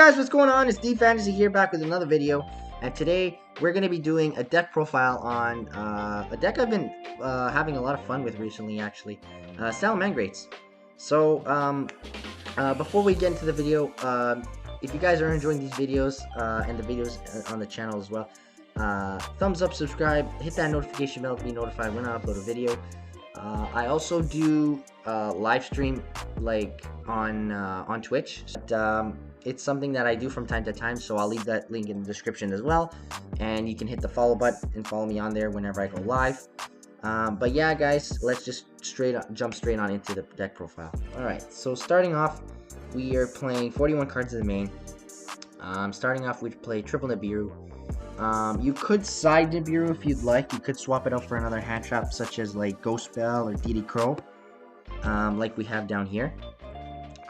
guys, what's going on? It's D Fantasy here, back with another video, and today we're going to be doing a deck profile on a deck I've been having a lot of fun with recently, actually, Salamangreats. So, before we get into the video, if you guys are enjoying these videos and the videos on the channel as well, thumbs up, subscribe, hit that notification bell to be notified when I upload a video. I also do live stream like on Twitch. But, it's something that I do from time to time, so I'll leave that link in the description as well, and you can hit the follow button and follow me on there whenever I go live. But yeah, guys, let's just jump straight on into the deck profile. Alright, so starting off, we are playing 41 cards in the main. Starting off, we play Triple Nibiru. You could side Nibiru if you'd like. You could swap it out for another hand trap, such as like Ghost Bell or DD Crow, like we have down here.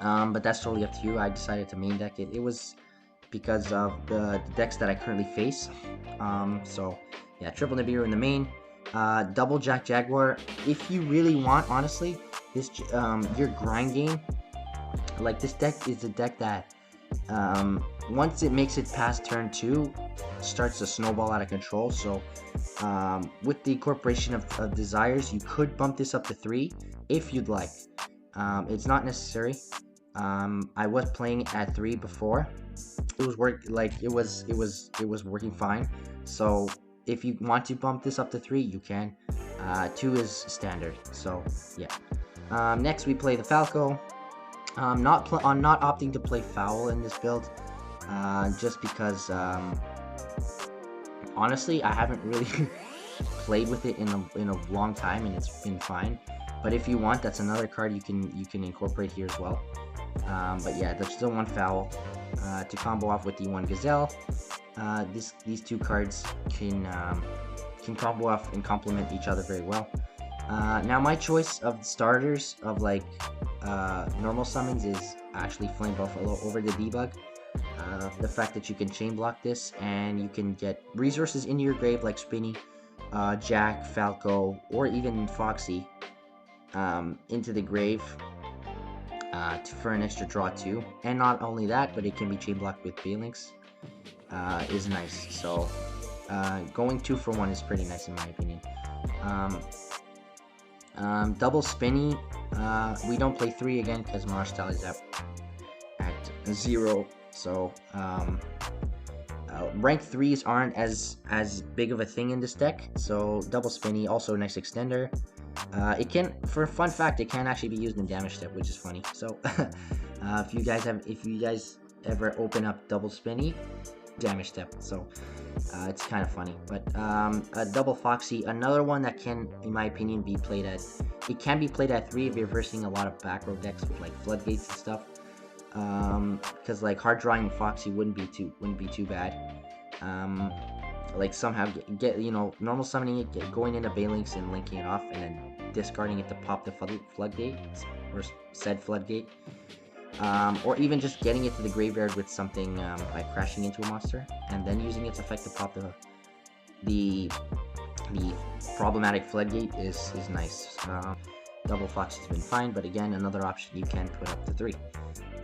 But that's totally up to you. I decided to main deck it. It was because of the decks that I currently face. So yeah, Triple Nibiru in the main. Double Jack Jaguar. If you really want, honestly, this your grind game, like this deck is a deck that once it makes it past turn 2, starts to snowball out of control. So with the incorporation of desires, you could bump this up to 3 if you'd like. It's not necessary. I was playing it at 3 before. It was it was working fine. So if you want to bump this up to 3, you can. 2 is standard. So yeah. Next we play the Falco. I'm not opting to play Foul in this build, just because honestly I haven't really played with it in a long time, and it's been fine. But if you want, that's another card you can incorporate here as well. But yeah, there's still one Foul to combo off with the one Gazelle. These two cards can combo off and complement each other very well. Now my choice of starters of like normal summons is actually Flame Buffalo over the Debug. The fact that you can chain block this and you can get resources into your grave like Spinny, Jack, Falco, or even Foxy into the grave for an extra draw too. And not only that, but it can be chain blocked with Phalanx is nice. So going 2 for 1 is pretty nice in my opinion. Double Spinny, we don't play 3 again because Marsh Tally is at 0. So rank 3s aren't as big of a thing in this deck. So double Spinny, also a nice extender. It can, for a fun fact, it can actually be used in damage step, which is funny. So if you guys ever open up double Spinny, damage step, so it's kind of funny. But a double Foxy, another one that can, in my opinion, be played at, it can be played at 3 if you're versing a lot of back row decks with like floodgates and stuff, because like hard drawing Foxy wouldn't be too bad. Like somehow get normal summoning it, going into Phalanx and linking it off, and then discarding it to pop the floodgate or said floodgate, or even just getting it to the graveyard with something by crashing into a monster and then using its effect to pop the problematic floodgate is nice. Double Fox has been fine, but again, another option you can put up to 3.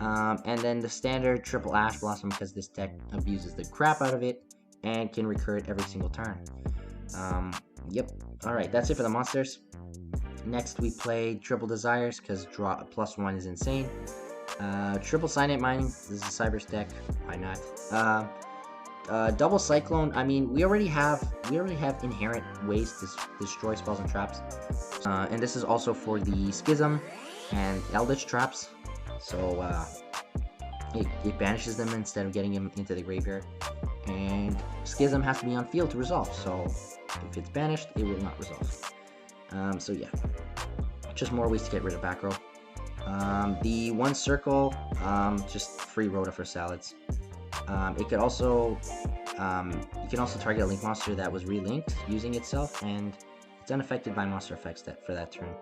And then the standard triple Ash Blossom, because this deck abuses the crap out of it and can recur it every single turn. Yep. Alright, that's it for the monsters. Next we play Triple Desires, because draw +1 is insane. Triple Cyanite Mining, this is a Cybers deck, why not? Double Cyclone, I mean, we already have inherent ways to destroy spells and traps. And this is also for the Schism and Eldritch traps. So it banishes them instead of getting them into the graveyard. And Schism has to be on field to resolve, so if it's banished, it will not resolve. So yeah, just more ways to get rid of back row. The one circle, just free Rhoda for salads. It could also, you can also target a link monster that was relinked using itself, and it's unaffected by monster effects for that turn.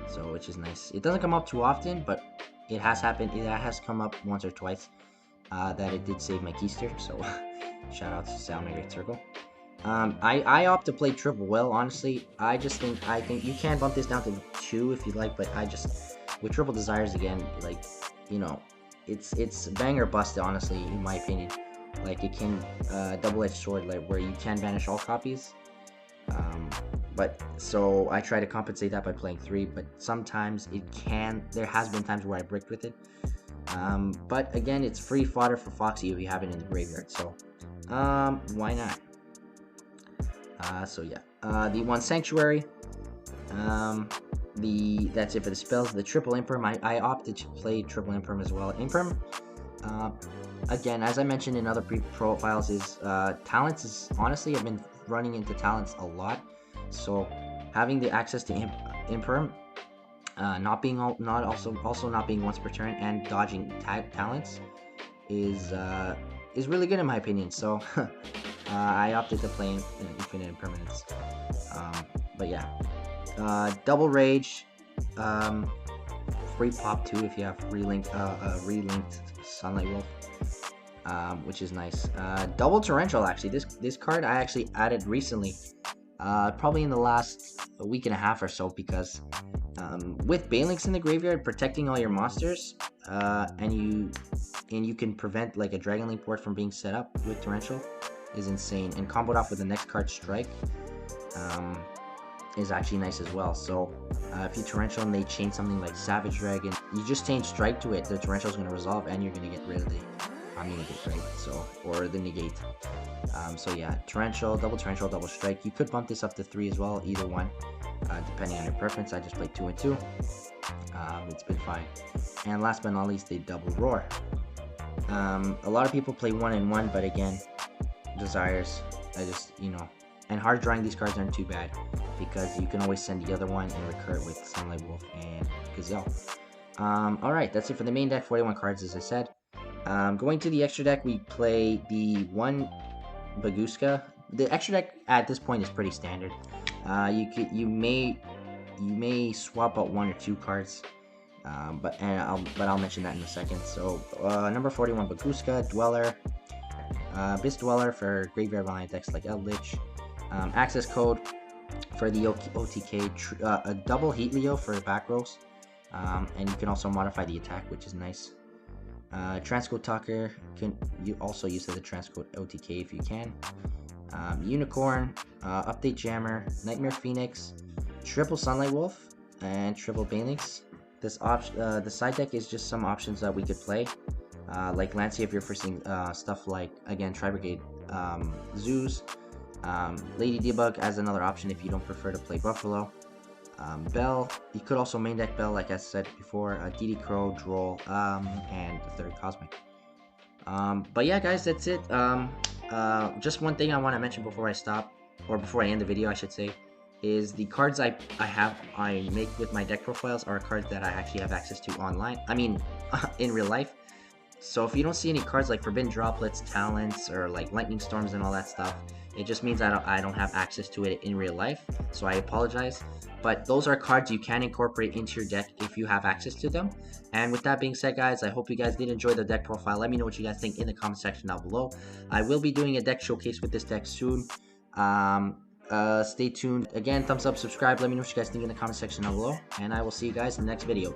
So which is nice. It doesn't come up too often, but it has happened. It has come up once or twice that it did save my keister. So shout out to Salamangreat Circle. I opt to play Triple Will, honestly. I think you can bump this down to 2 if you like, but with Triple Desires again, like, it's bang or bust, honestly, in my opinion. Like, it can double-edged sword, like where you can banish all copies. But so I try to compensate that by playing 3, but sometimes there has been times where I bricked with it. But again, it's free fodder for Foxy if you have it in the graveyard, so why not? So yeah, the one Sanctuary, that's it for the spells. The triple Imperm, I opted to play triple Imperm as well. Imperm, again, as I mentioned in other profiles, is talents is honestly, I've been running into talents a lot, so having the access to Imperm, not being also not being once per turn and dodging talents is really good in my opinion. So I opted to play Infinite Impermanence. But yeah, double Rage, free pop too if you have relinked Sunlight Wolf, which is nice. Double Torrential, actually, this card I actually added recently, probably in the last week and a half or so, because with Banelinks in the graveyard, protecting all your monsters, and you can prevent like a Dragon Link board from being set up with Torrential, is insane. And comboed off with the next card, Strike, is actually nice as well. So if you Torrential and they chain something like Savage Dragon, you just change Strike to it, the Torrential is going to resolve and you're going to get rid of the negate, right? So, or the negate. So yeah, Torrential, double Strike. You could bump this up to 3 as well, either one, depending on your preference. I just played 2 and 2. It's been fine. And last but not least, the double Roar. A lot of people play 1 and 1, but again, Desires, I just, and hard drawing these cards aren't too bad, because you can always send the other one and recur it with Sunlight Wolf and Gazelle. Alright, that's it for the main deck, 41 cards as I said. Going to the extra deck, we play the one Baguska. The extra deck at this point is pretty standard. You may swap out 1 or 2 cards, but I'll mention that in a second. So number 41 Baguska, Dweller, Abyss Dweller for graveyard reliant decks like Eldritch, access code for the OTK, a double Heat Leo for back rows, and you can also modify the attack, which is nice. Transcode Talker, you also use the transcode OTK if you can. Unicorn, Update Jammer, Nightmare Phoenix, triple Sunlight Wolf, and triple Banelinks. The side deck is just some options that we could play, like Lancey if you're forcing stuff like, again, Tri-Brigade, Zoos, Lady Debug as another option if you don't prefer to play Buffalo. Bell, you could also main deck Bell, like I said before, DD Crow, Droll, and the third Cosmic. But yeah, guys, that's it. Just one thing I want to mention before I stop, or before I end the video, I should say, is the cards I make with my deck profiles are cards that I actually have access to online. I mean, in real life. So if you don't see any cards like Forbidden Droplets, Talents, or like Lightning Storms and all that stuff, it just means I don't have access to it in real life. So I apologize. But those are cards you can incorporate into your deck if you have access to them. And with that being said, guys, I hope you guys did enjoy the deck profile. Let me know what you guys think in the comment section down below. I will be doing a deck showcase with this deck soon. Stay tuned. Again, thumbs up, subscribe. Let me know what you guys think in the comment section down below. And I will see you guys in the next video.